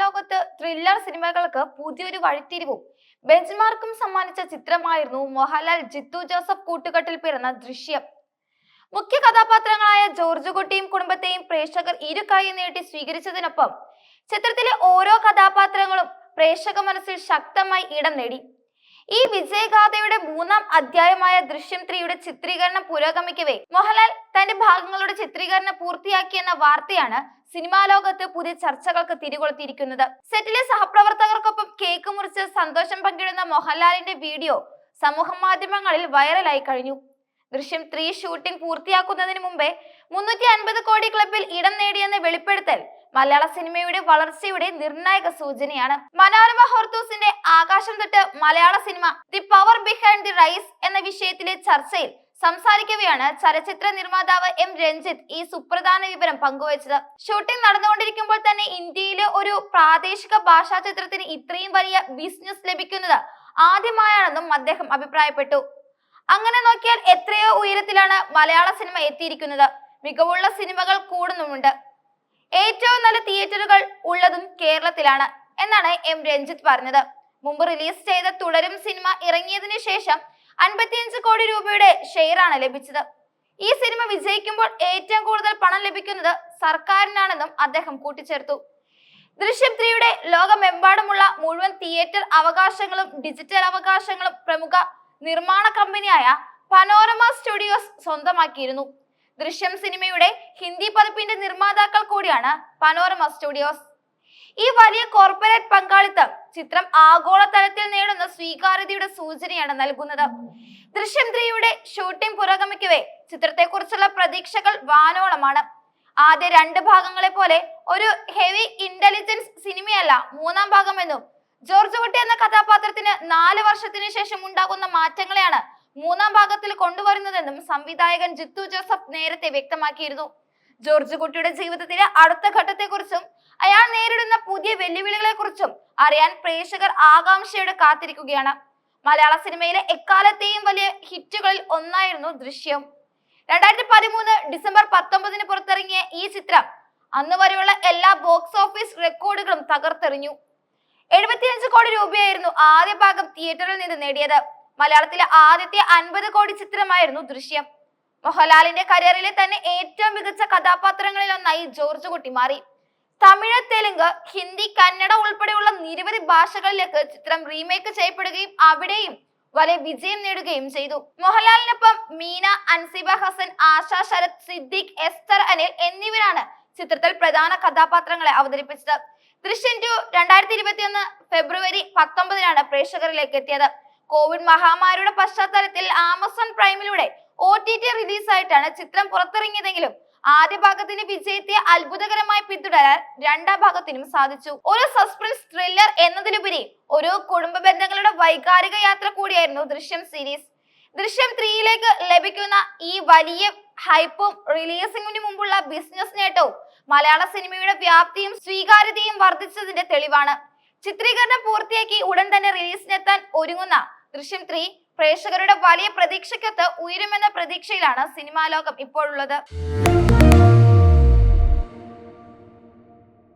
ലോകത്ത് ത്രില്ലർ സിനിമകൾക്ക് പുതിയൊരു വഴിത്തിരിവും ബെഞ്ച് മാർക്കും സമ്മാനിച്ച ചിത്രമായിരുന്നു മോഹൻലാൽ ജിത്തു ജോസഫ് കൂട്ടുകെട്ടിൽ പിറന്ന ദൃശ്യം. മുഖ്യ കഥാപാത്രങ്ങളായ ജോർജ് കുട്ടിയും കുടുംബത്തെയും പ്രേക്ഷകർ ഇരു കൈ നീട്ടി സ്വീകരിച്ചതിനൊപ്പം ചിത്രത്തിലെ ഓരോ കഥാപാത്രങ്ങളും പ്രേക്ഷക മനസ്സിൽ ശക്തമായി ഇടം നേടി. ഈ വിജയഗാഥയുടെ മൂന്നാം അധ്യായമായ ദൃശ്യം 3യുടെ ചിത്രീകരണം പുരോഗമിക്കവേ മോഹൻലാൽ തന്റെ ഭാഗങ്ങളുടെ ചിത്രീകരണം പൂർത്തിയാക്കിയെന്ന വാർത്തയാണ് സിനിമാ ലോകത്ത് പുതിയ ചർച്ചകൾക്ക് തിരികൊളുത്തിയിരിക്കുന്നത്. സെറ്റിലെ സഹപ്രവർത്തകർക്കൊപ്പം കേക്ക് മുറിച്ച് സന്തോഷം പങ്കിടുന്ന മോഹൻലാലിന്റെ വീഡിയോ സമൂഹ മാധ്യമങ്ങളിൽ വൈറലായി കഴിഞ്ഞു. ദൃശ്യം 3 ഷൂട്ടിംഗ് പൂർത്തിയാക്കുന്നതിന് മുമ്പേ 350 കോടി ക്ലബിൽ ഇടം നേടിയെന്ന വെളിപ്പെടുത്തൽ മലയാള സിനിമയുടെ വളർച്ചയുടെ നിർണായക സൂചനയാണ്. മനോരമ ഹോർത്തൂസിന്റെ ആകാശം തൊട്ട് മലയാള cinema the power behind the rise എന്ന വിഷയത്തിലെ ചർച്ചയിൽ സംസാരിക്കവെയാണ് ചലച്ചിത്ര നിർമ്മാതാവ് എം രഞ്ജിത്ത് ഈ സുപ്രധാന വിവരം പങ്കുവച്ചത്. ഷൂട്ടിംഗ് നടന്നുകൊണ്ടിരിക്കുമ്പോൾ തന്നെ ഇന്ത്യയിലെ ഒരു പ്രാദേശിക ഭാഷാ ചിത്രത്തിന് ഇത്രയും വലിയ ബിസിനസ് ലഭിക്കുന്നത് ആദ്യമായാണെന്നും അദ്ദേഹം അഭിപ്രായപ്പെട്ടു. അങ്ങനെ നോക്കിയാൽ എത്രയോ ഉയരത്തിലാണ് മലയാള സിനിമ എത്തിയിരിക്കുന്നത്. മികവുള്ള സിനിമകൾ കൂടുന്നുമുണ്ട്. ഏറ്റവും നല്ല തിയേറ്ററുകൾ ഉള്ളതും കേരളത്തിലാണ് എന്നാണ് എം രഞ്ജിത്ത് പറഞ്ഞത്. മുമ്പ് റിലീസ് ചെയ്ത തുടരും സിനിമ ഇറങ്ങിയതിനു ശേഷം 55 കോടി രൂപയുടെ ഷെയറാണ് ലഭിച്ചത്. ഈ സിനിമ വിജയിക്കുമ്പോൾ ഏറ്റവും കൂടുതൽ പണം ലഭിക്കുന്നത് സർക്കാരിനാണെന്നും അദ്ദേഹം കൂട്ടിച്ചേർത്തു. ദൃശ്യം 3യുടെ ലോകമെമ്പാടുമുള്ള മുഴുവൻ തിയേറ്റർ അവകാശങ്ങളും ഡിജിറ്റൽ അവകാശങ്ങളും പ്രമുഖ നിർമ്മാണ കമ്പനിയായ പനോരമ സ്റ്റുഡിയോസ് സ്വന്തമാക്കിയിരുന്നു. ദൃശ്യം സിനിമയുടെ ഹിന്ദി പതിപ്പിന്റെ നിർമ്മാതാക്കൾ കൂടിയാണ് പനോരമ സ്റ്റുഡിയോസ്. ഈ വലിയ കോർപ്പറേറ്റ് പങ്കാളിത്തം ചിത്രം ആഗോളതലത്തിൽ നേടുന്ന സ്വീകാര്യതയുടെ സൂചനയാണ് നൽകുന്നത്. ദൃശ്യം 3യുടെ ഷൂട്ടിംഗ് പുരോഗമിക്കവേ ചിത്രത്തെക്കുറിച്ചുള്ള പ്രതീക്ഷകൾ വാനോളമാണ്. ആദ്യ 2 ഭാഗങ്ങളെ പോലെ ഒരു ഹെവി ഇന്റലിജൻസ് സിനിമയല്ല മൂന്നാം ഭാഗമെന്നും ജോർജ് കുട്ടി എന്ന കഥാപാത്രത്തിന് 4 വർഷത്തിനു ശേഷം ഉണ്ടാകുന്ന മാറ്റങ്ങളെയാണ് മൂന്നാം ഭാഗത്തിൽ കൊണ്ടുവരുന്നതെന്നും സംവിധായകൻ ജിത്തു ജോസഫ് നേരത്തെ വ്യക്തമാക്കിയിരുന്നു. ജോർജ് കുട്ടിയുടെ ജീവിതത്തിലെ അടുത്ത ഘട്ടത്തെക്കുറിച്ചും അയാൾ നേരിടുന്ന പുതിയ വെല്ലുവിളികളെ കുറിച്ചും അറിയാൻ പ്രേക്ഷകർ ആകാംക്ഷയോടെ കാത്തിരിക്കുകയാണ്. മലയാള സിനിമയിലെ എക്കാലത്തെയും വലിയ ഹിറ്റുകളിൽ ഒന്നായിരുന്നു ദൃശ്യം. 2013 ഡിസംബർ 19 പുറത്തിറങ്ങിയ ഈ ചിത്രം അന്ന് വരെയുള്ള എല്ലാ ബോക്സ് ഓഫീസ് റെക്കോർഡുകളും തകർത്തെറിഞ്ഞു. 75 കോടി രൂപയായിരുന്നു ആദ്യ ഭാഗം തിയേറ്ററിൽ നിന്ന് നേടിയത്. മലയാളത്തിലെ ആദ്യത്തെ 50 കോടി ചിത്രമായിരുന്നു ദൃശ്യം. മോഹൻലാലിന്റെ കരിയറിലെ തന്നെ ഏറ്റവും മികച്ച കഥാപാത്രങ്ങളിൽ ഒന്നായി ജോർജ് കുട്ടി മാറി. തമിഴ്, തെലുങ്ക്, ഹിന്ദി, കന്നഡ ഉൾപ്പെടെയുള്ള നിരവധി ഭാഷകളിലേക്ക് ചിത്രം റീമേക്ക് ചെയ്യപ്പെടുകയും അവിടെയും വലിയ വിജയം നേടുകയും ചെയ്തു. മോഹൻലാലിനൊപ്പം മീന, അൻസിബ ഹസൻ, ആശ ശരത്, സിദ്ദിഖ്, എസ്തർ അനിൽ എന്നിവരാണ് ചിത്രത്തിൽ പ്രധാന കഥാപാത്രങ്ങളെ അവതരിപ്പിച്ചത്. ദൃശ്യം 2 2021 ഫെബ്രുവരി 19 പ്രേക്ഷകരിലേക്ക് എത്തിയത്. കോവിഡ് മഹാമാരിയുടെ പശ്ചാത്തലത്തിൽ ആമസോൺ പ്രൈമിലൂടെ OTT റിലീസായിട്ടാണ് ചിത്രം പുറത്തിറങ്ങിയതെങ്കിലും ആദ്യ ഭാഗത്തിന് വിജയത്തെ അത്ഭുതകരമായി പിന്തുടരാൻ രണ്ടാം ഭാഗത്തിനും സാധിച്ചു. ഒരു സസ്പെൻസ് ത്രില്ലർ എന്നതിലുപരി ഒരു കുടുംബ ബന്ധങ്ങളുടെ വൈകാരിക യാത്ര കൂടിയായിരുന്നു ദൃശ്യം സീരീസ്. ദൃശ്യം 3യിലേക്ക് ലഭിക്കുന്ന ഈ വലിയ ഹൈപ്പും റിലീസിംഗിന് മുമ്പുള്ള ബിസിനസ് നേട്ടവും മലയാള സിനിമയുടെ വ്യാപ്തിയും സ്വീകാര്യതയും വർദ്ധിച്ചതിന്റെ തെളിവാണ്. ചിത്രീകരണം പൂർത്തിയാക്കി ഉടൻ തന്നെ റിലീസിനെത്താൻ ഒരുങ്ങുന്ന ദൃശ്യം 3 പ്രേക്ഷകരുടെ വലിയ പ്രതീക്ഷയ്ക്കൊത്ത് ഉയരുമെന്ന പ്രതീക്ഷയിലാണ് സിനിമാ ലോകം ഇപ്പോഴുള്ളത്.